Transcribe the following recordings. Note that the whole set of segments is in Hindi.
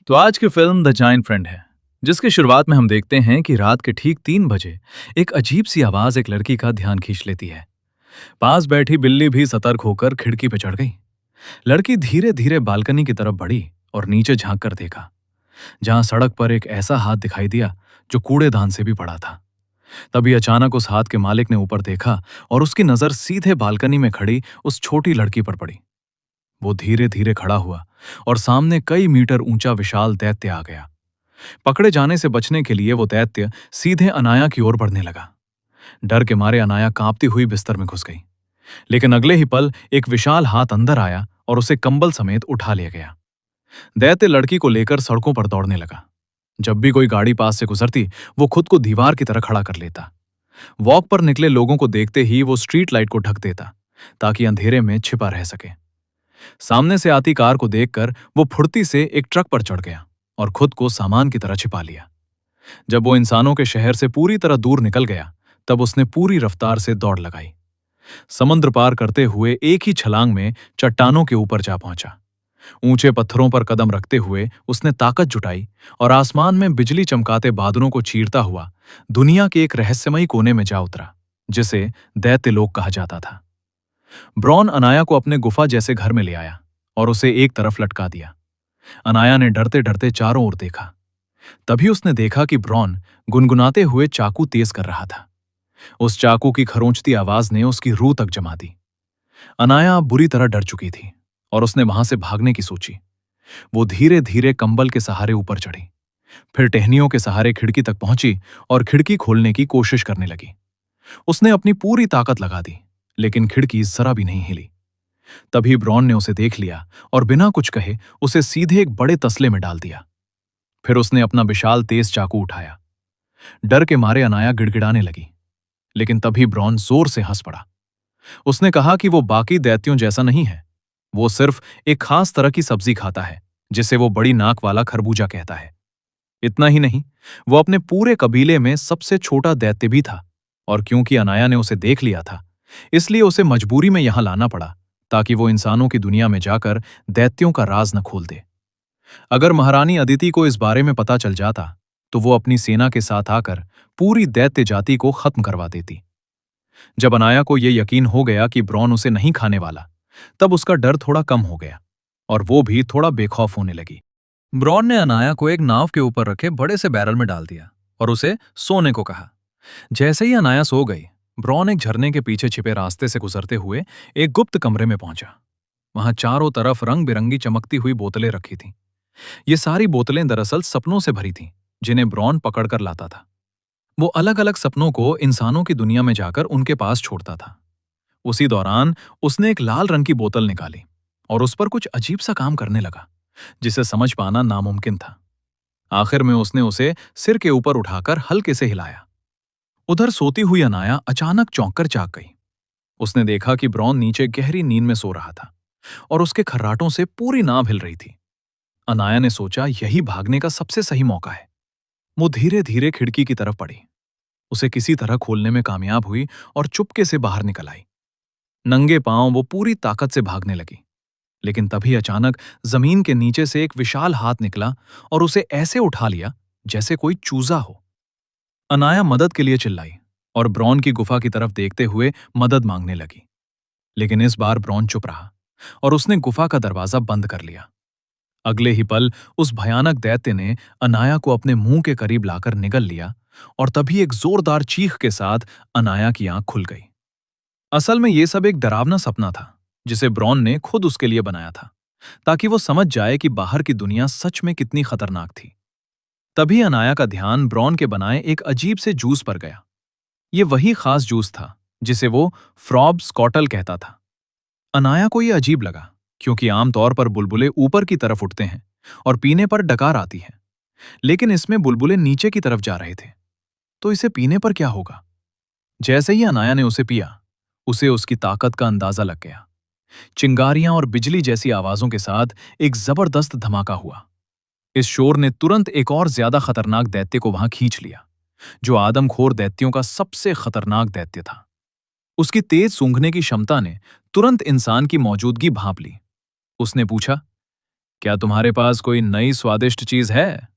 तो आज की फिल्म द जायंट फ्रेंड है, जिसकी शुरुआत में हम देखते हैं कि रात के ठीक 3 बजे एक अजीब सी आवाज एक लड़की का ध्यान खींच लेती है। पास बैठी बिल्ली भी सतर्क होकर खिड़की पे चढ़ गई। लड़की धीरे धीरे बालकनी की तरफ बढ़ी और नीचे झांक कर देखा, जहां सड़क पर एक ऐसा हाथ दिखाई दिया जो कूड़ेदान से भी बड़ा था। तभी अचानक उस हाथ के मालिक ने ऊपर देखा और उसकी नजर सीधे बालकनी में खड़ी उस छोटी लड़की पर पड़ी। वो धीरे धीरे खड़ा हुआ और सामने कई मीटर ऊंचा विशाल दैत्य आ गया। पकड़े जाने से बचने के लिए वो दैत्य सीधे अनाया की ओर बढ़ने लगा। डर के मारे अनाया कांपती हुई बिस्तर में घुस गई, लेकिन अगले ही पल एक विशाल हाथ अंदर आया और उसे कंबल समेत उठा लिया गया। दैत्य लड़की को लेकर सड़कों पर दौड़ने लगा। जब भी कोई गाड़ी पास से गुजरती, वो खुद को दीवार की तरह खड़ा कर लेता। वॉक पर निकले लोगों को देखते ही वो स्ट्रीट लाइट को ढक देता, ताकि अंधेरे में छिपा रह सके। सामने से आती कार को देखकर वो फुर्ती से एक ट्रक पर चढ़ गया और खुद को सामान की तरह छिपा लिया। जब वो इंसानों के शहर से पूरी तरह दूर निकल गया, तब उसने पूरी रफ्तार से दौड़ लगाई। समुद्र पार करते हुए एक ही छलांग में चट्टानों के ऊपर जा पहुंचा। ऊंचे पत्थरों पर कदम रखते हुए उसने ताकत जुटाई और आसमान में बिजली चमकाते बादलों को चीरता हुआ दुनिया के एक रहस्यमयी कोने में जा उतरा, जिसे दैत्यलोक कहा जाता था। ब्रॉन अनाया को अपने गुफा जैसे घर में ले आया और उसे एक तरफ लटका दिया। अनाया ने डरते डरते चारों ओर देखा। तभी उसने देखा कि ब्रॉन गुनगुनाते हुए चाकू तेज कर रहा था। उस चाकू की खरोंचती आवाज ने उसकी रूह तक जमा दी। अनाया बुरी तरह डर चुकी थी और उसने वहां से भागने की सोची। वो धीरे धीरे कंबल के सहारे ऊपर चढ़ी, फिर टहनियों के सहारे खिड़की तक पहुंची और खिड़की खोलने की कोशिश करने लगी। उसने अपनी पूरी ताकत लगा दी, लेकिन खिड़की जरा भी नहीं हिली। तभी ब्रॉन ने उसे देख लिया और बिना कुछ कहे उसे सीधे एक बड़े तसले में डाल दिया। फिर उसने अपना विशाल तेज चाकू उठाया। डर के मारे अनाया गिड़गिड़ाने लगी, लेकिन तभी ब्रॉन जोर से हंस पड़ा। उसने कहा कि वो बाकी दैत्यों जैसा नहीं है। वो सिर्फ एक खास तरह की सब्जी खाता है, जिसे वो बड़ी नाक वाला खरबूजा कहता है। इतना ही नहीं, वो अपने पूरे कबीले में सबसे छोटा दैत्य भी था, और क्योंकि अनाया ने उसे देख लिया था, इसलिए उसे मजबूरी में यहां लाना पड़ा, ताकि वो इंसानों की दुनिया में जाकर दैत्यों का राज न खोल दे। अगर महारानी अदिति को इस बारे में पता चल जाता, तो वो अपनी सेना के साथ आकर पूरी दैत्य जाति को खत्म करवा देती। जब अनाया को यह यकीन हो गया कि ब्रॉन उसे नहीं खाने वाला, तब उसका डर थोड़ा कम हो गया और वो भी थोड़ा बेखौफ होने लगी। ब्रॉन ने अनाया को एक नाव के ऊपर रखे बड़े से बैरल में डाल दिया और उसे सोने को कहा। जैसे ही अनाया सो गई, ब्रॉन एक झरने के पीछे छिपे रास्ते से गुजरते हुए एक गुप्त कमरे में पहुंचा। वहां चारों तरफ रंग बिरंगी चमकती हुई बोतलें रखी थीं। ये सारी बोतलें दरअसल सपनों से भरी थीं, जिन्हें ब्रॉन पकड़कर लाता था। वो अलग अलग सपनों को इंसानों की दुनिया में जाकर उनके पास छोड़ता था। उसी दौरान उसने एक लाल रंग की बोतल निकाली और उस पर कुछ अजीब सा काम करने लगा, जिसे समझ पाना नामुमकिन था। आखिर में उसने उसे सिर के ऊपर उठाकर हल्के से हिलाया। उधर सोती हुई अनाया अचानक चौंक कर जाग गई। उसने देखा कि ब्रॉन नीचे गहरी नींद में सो रहा था और उसके खर्राटों से पूरी नाव हिल रही थी। अनाया ने सोचा, यही भागने का सबसे सही मौका है। वो धीरे धीरे खिड़की की तरफ बढ़ी। उसे किसी तरह खोलने में कामयाब हुई और चुपके से बाहर निकल आई। नंगे पांव वो पूरी ताकत से भागने लगी, लेकिन तभी अचानक जमीन के नीचे से एक विशाल हाथ निकला और उसे ऐसे उठा लिया जैसे कोई चूजा हो। अनाया मदद के लिए चिल्लाई और ब्रॉन की गुफा की तरफ देखते हुए मदद मांगने लगी, लेकिन इस बार ब्रॉन चुप रहा और उसने गुफा का दरवाजा बंद कर लिया। अगले ही पल उस भयानक दैत्य ने अनाया को अपने मुंह के करीब लाकर निगल लिया और तभी एक जोरदार चीख के साथ अनाया की आंख खुल गई। असल में यह सब एक डरावना सपना था, जिसे ब्रॉन ने खुद उसके लिए बनाया था, ताकि वो समझ जाए कि बाहर की दुनिया सच में कितनी खतरनाक थी। तभी अनाया का ध्यान ब्रॉन के बनाए एक अजीब से जूस पर गया। ये वही खास जूस था जिसे वो फ्रॉब स्कॉटल कहता था। अनाया को यह अजीब लगा, क्योंकि आमतौर पर बुलबुले ऊपर की तरफ उठते हैं और पीने पर डकार आती है, लेकिन इसमें बुलबुले नीचे की तरफ जा रहे थे। तो इसे पीने पर क्या होगा? जैसे ही अनाया ने उसे पिया, उसे उसकी ताकत का अंदाजा लग गया। चिंगारियां और बिजली जैसी आवाजों के साथ एक जबरदस्त धमाका हुआ। इस शोर ने तुरंत एक और ज्यादा खतरनाक दैत्य को वहां खींच लिया, जो आदमखोर दैत्यों का सबसे खतरनाक दैत्य था। उसकी तेज सूंघने की क्षमता ने तुरंत इंसान की मौजूदगी भांप ली। उसने पूछा, क्या तुम्हारे पास कोई नई स्वादिष्ट चीज है?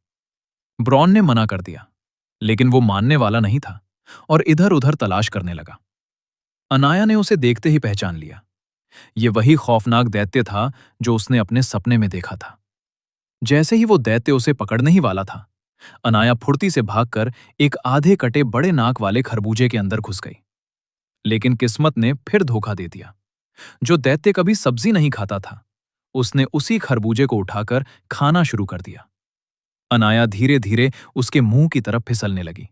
ब्रॉन ने मना कर दिया, लेकिन वो मानने वाला नहीं था और इधर उधर तलाश करने लगा। अनाया ने उसे देखते ही पहचान लिया। ये वही खौफनाक दैत्य था जो उसने अपने सपने में देखा था। जैसे ही वो दैत्य उसे पकड़ने ही वाला था, अनाया फुर्ती से भागकर एक आधे कटे बड़े नाक वाले खरबूजे के अंदर घुस गई। लेकिन किस्मत ने फिर धोखा दे दिया। जो दैत्य कभी सब्जी नहीं खाता था, उसने उसी खरबूजे को उठाकर खाना शुरू कर दिया। अनाया धीरे धीरे उसके मुंह की तरफ फिसलने लगी।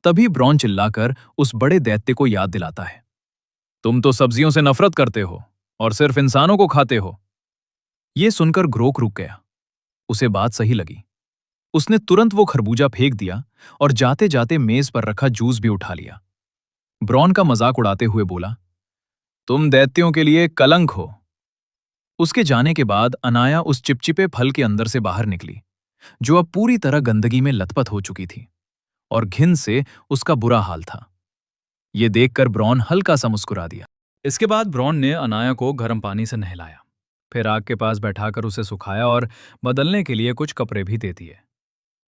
तभी ब्रॉन चिल्लाकर उस बड़े दैत्य को याद दिलाता है, तुम तो सब्जियों से नफरत करते हो और सिर्फ इंसानों को खाते हो। यह सुनकर ग्रोक रुक गया। उसे बात सही लगी। उसने तुरंत वो खरबूजा फेंक दिया और जाते जाते मेज पर रखा जूस भी उठा लिया। ब्रॉन का मजाक उड़ाते हुए बोला, तुम दैत्यों के लिए कलंक हो। उसके जाने के बाद अनाया उस चिपचिपे फल के अंदर से बाहर निकली, जो अब पूरी तरह गंदगी में लथपथ हो चुकी थी और घिन से उसका बुरा हाल था। ये देखकर ब्रॉन हल्का सा मुस्कुरा दिया। इसके बाद ब्रॉन ने अनाया को गर्म पानी से नहलाया, फिर आग के पास बैठाकर उसे सुखाया और बदलने के लिए कुछ कपड़े भी दे दिए।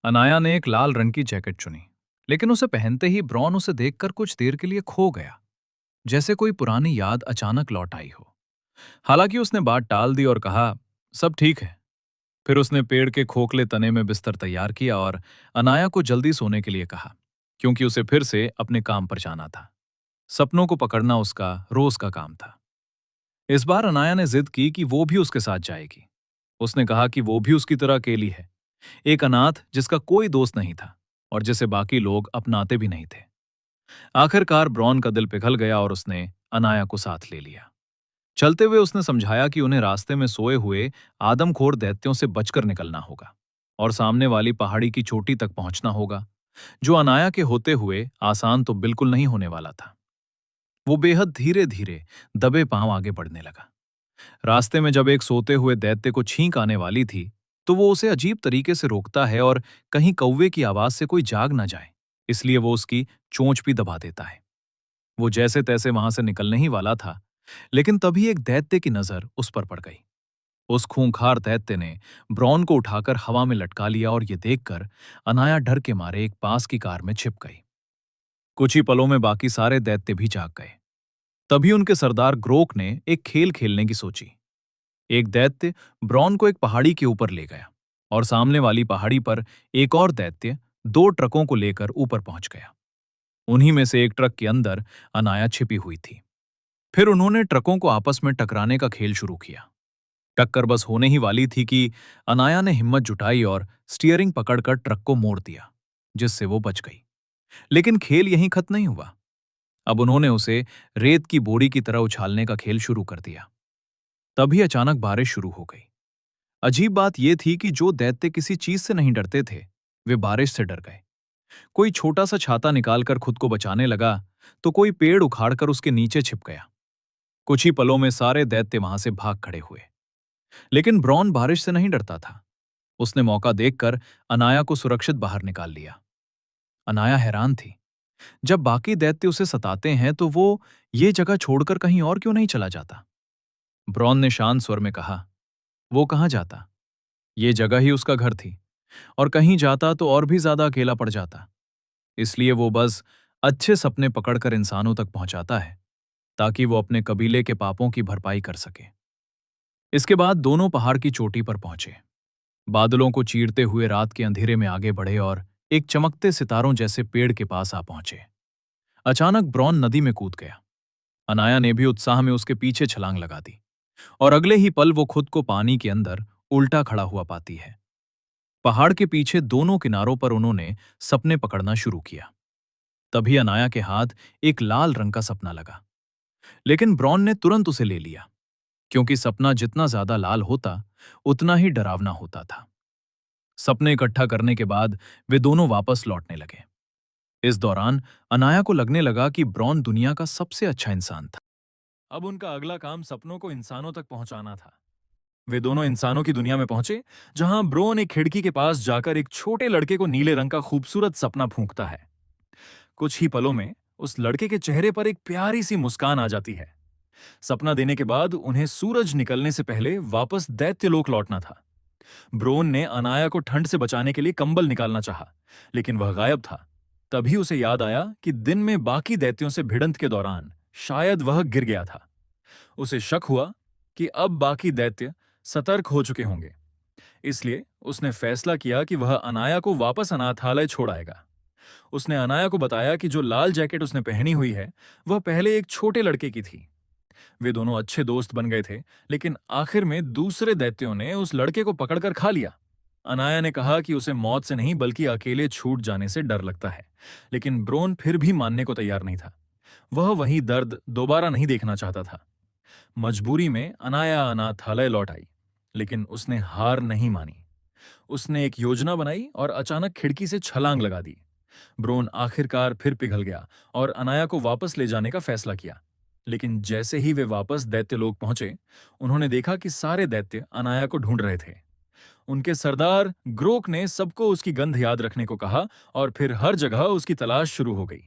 अनाया ने एक लाल रंग की जैकेट चुनी, लेकिन उसे पहनते ही ब्रॉन उसे देखकर कुछ देर के लिए खो गया, जैसे कोई पुरानी याद अचानक लौट आई हो। हालांकि उसने बात टाल दी और कहा, सब ठीक है। फिर उसने पेड़ के खोखले तने में बिस्तर तैयार किया और अनाया को जल्दी सोने के लिए कहा, क्योंकि उसे फिर से अपने काम पर जाना था। सपनों को पकड़ना उसका रोज का काम था। इस बार अनाया ने जिद की कि वो भी उसके साथ जाएगी। उसने कहा कि वो भी उसकी तरह अकेली है, एक अनाथ जिसका कोई दोस्त नहीं था और जिसे बाकी लोग अपनाते भी नहीं थे। आखिरकार ब्रॉन का दिल पिघल गया और उसने अनाया को साथ ले लिया। चलते हुए उसने समझाया कि उन्हें रास्ते में सोए हुए आदमखोर दैत्यों से बचकर निकलना होगा और सामने वाली पहाड़ी की चोटी तक पहुंचना होगा, जो अनाया के होते हुए आसान तो बिल्कुल नहीं होने वाला था। वो बेहद धीरे धीरे दबे पांव आगे बढ़ने लगा। रास्ते में जब एक सोते हुए दैत्य को छींक आने वाली थी, तो वो उसे अजीब तरीके से रोकता है और कहीं कौवे की आवाज से कोई जाग ना जाए, इसलिए वो उसकी चोंच भी दबा देता है। वो जैसे तैसे वहां से निकलने ही वाला था, लेकिन तभी एक दैत्य की नजर उस पर पड़ गई। उस खूंखार दैत्य ने ब्रॉन को उठाकर हवा में लटका लिया और ये देखकर अनाया डर के मारे एक पास की कार में छिप गई। कुछ ही पलों में बाकी सारे दैत्य भी जाग गए। तभी उनके सरदार ग्रोक ने एक खेल खेलने की सोची। एक दैत्य ब्रॉन को एक पहाड़ी के ऊपर ले गया और सामने वाली पहाड़ी पर एक और दैत्य दो ट्रकों को लेकर ऊपर पहुंच गया। उन्हीं में से एक ट्रक के अंदर अनाया छिपी हुई थी। फिर उन्होंने ट्रकों को आपस में टकराने का खेल शुरू किया। टक्कर बस होने ही वाली थी कि अनाया ने हिम्मत जुटाई और स्टीयरिंग पकड़कर ट्रक को मोड़ दिया, जिससे वो बच गई। लेकिन खेल यहीं खत्म नहीं हुआ। अब उन्होंने उसे रेत की बोरी की तरह उछालने का खेल शुरू कर दिया। तभी अचानक बारिश शुरू हो गई। अजीब बात यह थी कि जो दैत्य किसी चीज से नहीं डरते थे, वे बारिश से डर गए। कोई छोटा सा छाता निकालकर खुद को बचाने लगा, तो कोई पेड़ उखाड़कर उसके नीचे छिप गया। कुछ ही पलों में सारे दैत्य वहां से भाग खड़े हुए। लेकिन ब्रॉन बारिश से नहीं डरता था। उसने मौका देखकर अनाया को सुरक्षित बाहर निकाल लिया। अनाया हैरान थी। जब बाकी दैत्य उसे सताते हैं तो वो ये जगह छोड़कर कहीं और क्यों नहीं चला जाता? ब्रॉन ने शांत स्वर में कहा, वो कहाँ जाता? ये जगह ही उसका घर थी, और कहीं जाता तो और भी ज्यादा अकेला पड़ जाता। इसलिए वो बस अच्छे सपने पकड़कर इंसानों तक पहुंचाता है, ताकि वो अपने कबीले के पापों की भरपाई कर सके। इसके बाद दोनों पहाड़ की चोटी पर पहुंचे। बादलों को चीरते हुए रात के अंधेरे में आगे बढ़े और एक चमकते सितारों जैसे पेड़ के पास आ पहुंचे। अचानक ब्रॉन नदी में कूद गया। अनाया ने भी उत्साह में उसके पीछे छलांग लगा दी, और अगले ही पल वो खुद को पानी के अंदर उल्टा खड़ा हुआ पाती है। पहाड़ के पीछे दोनों किनारों पर उन्होंने सपने पकड़ना शुरू किया। तभी अनाया के हाथ एक लाल रंग का सपना लगा, लेकिन ब्रॉन ने तुरंत उसे ले लिया, क्योंकि सपना जितना ज्यादा लाल होता, उतना ही डरावना होता था। सपने इकट्ठा करने के बाद वे दोनों वापस लौटने लगे। इस दौरान अनाया को लगने लगा कि ब्रॉन दुनिया का सबसे अच्छा इंसान था। अब उनका अगला काम सपनों को इंसानों तक पहुंचाना था। वे दोनों इंसानों की दुनिया में पहुंचे, जहां ब्रॉन एक खिड़की के पास जाकर एक छोटे लड़के को नीले रंग का खूबसूरत सपना फूंकता है। कुछ ही पलों में उस लड़के के चेहरे पर एक प्यारी सी मुस्कान आ जाती है। सपना देने के बाद उन्हें सूरज निकलने से पहले वापस दैत्यलोक लौटना था। ब्रोन ने अनाया को ठंड से बचाने के लिए कंबल निकालना चाहा, लेकिन वह गायब था। तभी उसे याद आया कि दिन में बाकी दैत्यों से भिड़ंत के दौरान शायद वह गिर गया था। उसे शक हुआ कि अब बाकी दैत्य सतर्क हो चुके होंगे, इसलिए उसने फैसला किया कि वह अनाया को वापस अनाथालय छोड़ आएगा। उसने अनाया को बताया कि जो लाल जैकेट उसने पहनी हुई है वह पहले एक छोटे लड़के की थी। वे दोनों अच्छे दोस्त बन गए थे, लेकिन आखिर में दूसरे दैत्यों ने उस लड़के को पकड़कर खा लिया। अनाया ने कहा कि उसे मौत से नहीं बल्कि अकेले छूट जाने से डर लगता है, लेकिन ब्रोन फिर भी मानने को तैयार नहीं था। वह वही दर्द दोबारा नहीं देखना चाहता था। मजबूरी में अनाया अनाथालय लौट आई, लेकिन उसने हार नहीं मानी। उसने एक योजना बनाई और अचानक खिड़की से छलांग लगा दी। ब्रोन आखिरकार फिर पिघल गया और अनाया को वापस ले जाने का फैसला किया। लेकिन जैसे ही वे वापस दैत्यलोक पहुंचे, उन्होंने देखा कि सारे दैत्य अनाया को ढूंढ रहे थे। उनके सरदार ग्रोक ने सबको उसकी गंध याद रखने को कहा और फिर हर जगह उसकी तलाश शुरू हो गई।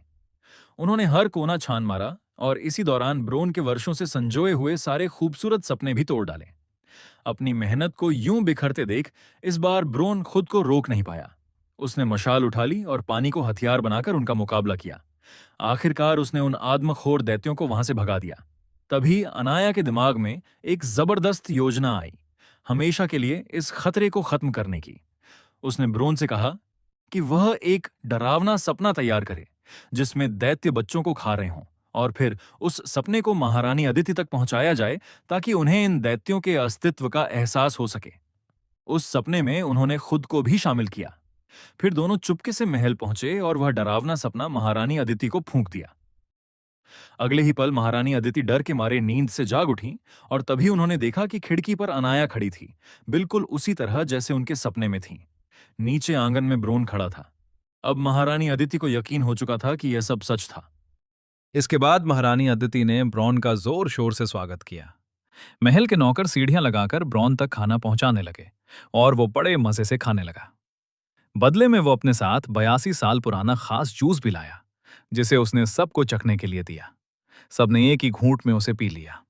उन्होंने हर कोना छान मारा और इसी दौरान ब्रोन के वर्षों से संजोए हुए सारे खूबसूरत सपने भी तोड़ डाले। अपनी मेहनत को यूं बिखरते देख इस बार ब्रोन खुद को रोक नहीं पाया। उसने मशाल उठा ली और पानी को हथियार बनाकर उनका मुकाबला किया। आखिरकार उसने उन आदमखोर दैत्यों को वहां से भगा दिया। तभी अनाया के दिमाग में एक जबरदस्त योजना आई, हमेशा के लिए इस खतरे को खत्म करने की। उसने ब्रोन से कहा कि वह एक डरावना सपना तैयार करे जिसमें दैत्य बच्चों को खा रहे हों, और फिर उस सपने को महारानी अदिति तक पहुंचाया जाए ताकि उन्हें इन दैत्यों के अस्तित्व का एहसास हो सके। उस सपने में उन्होंने खुद को भी शामिल किया। फिर दोनों चुपके से महल पहुंचे और वह डरावना सपना महारानी अदिति को फूंक दिया। अगले ही पल महारानी अदिति डर के मारे नींद से जाग उठी और तभी उन्होंने देखा कि खिड़की पर अनाया खड़ी थी, बिल्कुल उसी तरह जैसे उनके सपने में थी। नीचे आंगन में ब्रोन खड़ा था। अब महारानी अदिति को यकीन हो चुका था कि यह सब सच था। इसके बाद महारानी अदिति ने ब्रॉन का जोर शोर से स्वागत किया। महल के नौकर सीढ़ियां लगाकर ब्रॉन तक खाना पहुंचाने लगे और वो बड़े मजे से खाने लगा। बदले में वो अपने साथ 82 साल पुराना खास जूस भी लाया, जिसे उसने सबको चखने के लिए दिया। सबने एक ही घूंट में उसे पी लिया।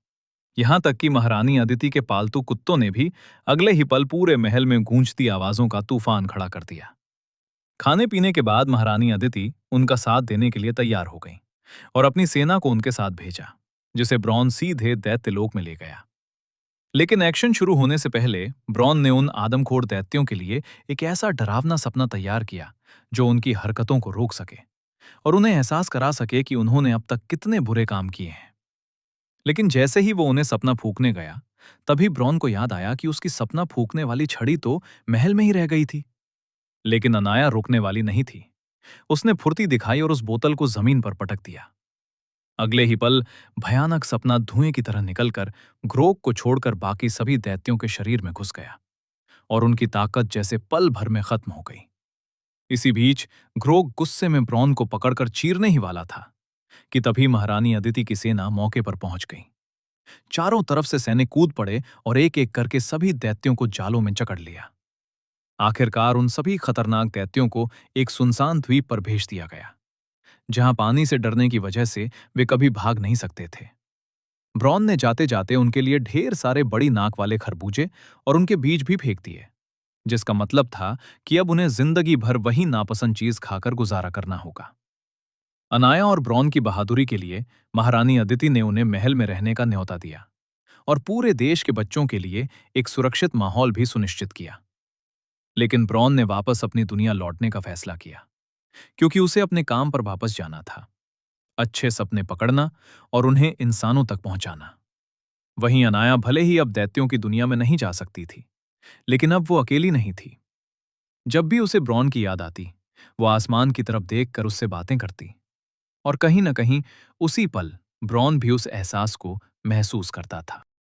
यहां तक कि महारानी अदिति के पालतू कुत्तों ने भी अगले ही पल पूरे महल में गूंजती आवाजों का तूफान खड़ा कर दिया। खाने पीने के बाद महारानी अदिति उनका साथ देने के लिए तैयार हो गईं और अपनी सेना को उनके साथ भेजा, जिसे ब्रॉन सीधे दैत्यलोक में ले गया। लेकिन एक्शन शुरू होने से पहले ब्रॉन ने उन आदमखोर दैत्यों के लिए एक ऐसा डरावना सपना तैयार किया जो उनकी हरकतों को रोक सके और उन्हें एहसास करा सके कि उन्होंने अब तक कितने बुरे काम किए हैं। लेकिन जैसे ही वो उन्हें सपना फूंकने गया, तभी ब्रॉन को याद आया कि उसकी सपना फूंकने वाली छड़ी तो महल में ही रह गई थी। लेकिन अनाया रुकने वाली नहीं थी। उसने फुर्ती दिखाई और उस बोतल को जमीन पर पटक दिया। अगले ही पल भयानक सपना धुएं की तरह निकलकर ग्रोक को छोड़कर बाकी सभी दैत्यों के शरीर में घुस गया और उनकी ताकत जैसे पल भर में खत्म हो गई। इसी बीच ग्रोक गुस्से में ब्रॉन को पकड़कर चीरने ही वाला था कि तभी महारानी अदिति की सेना मौके पर पहुंच गई। चारों तरफ से सैनिक कूद पड़े और एक एक करके सभी दैत्यों को जालों में जकड़ लिया। आखिरकार उन सभी खतरनाक दैत्यों को एक सुनसान द्वीप पर भेज दिया गया, जहां पानी से डरने की वजह से वे कभी भाग नहीं सकते थे। ब्रॉन ने जाते जाते उनके लिए ढेर सारे बड़ी नाक वाले खरबूजे और उनके बीज भी फेंक दिए, जिसका मतलब था कि अब उन्हें जिंदगी भर वही नापसंद चीज खाकर गुजारा करना होगा। अनाया और ब्रॉन की बहादुरी के लिए महारानी अदिति ने उन्हें महल में रहने का न्योता दिया और पूरे देश के बच्चों के लिए एक सुरक्षित माहौल भी सुनिश्चित किया। लेकिन ब्रॉन ने वापस अपनी दुनिया लौटने का फैसला किया, क्योंकि उसे अपने काम पर वापस जाना था, अच्छे सपने पकड़ना और उन्हें इंसानों तक पहुंचाना। वहीं अनाया भले ही अब दैत्यों की दुनिया में नहीं जा सकती थी, लेकिन अब वो अकेली नहीं थी। जब भी उसे ब्रॉन की याद आती, वो आसमान की तरफ देखकर उससे बातें करती और कहीं न कहीं उसी पल ब्रॉन भी उस एहसास को महसूस करता था।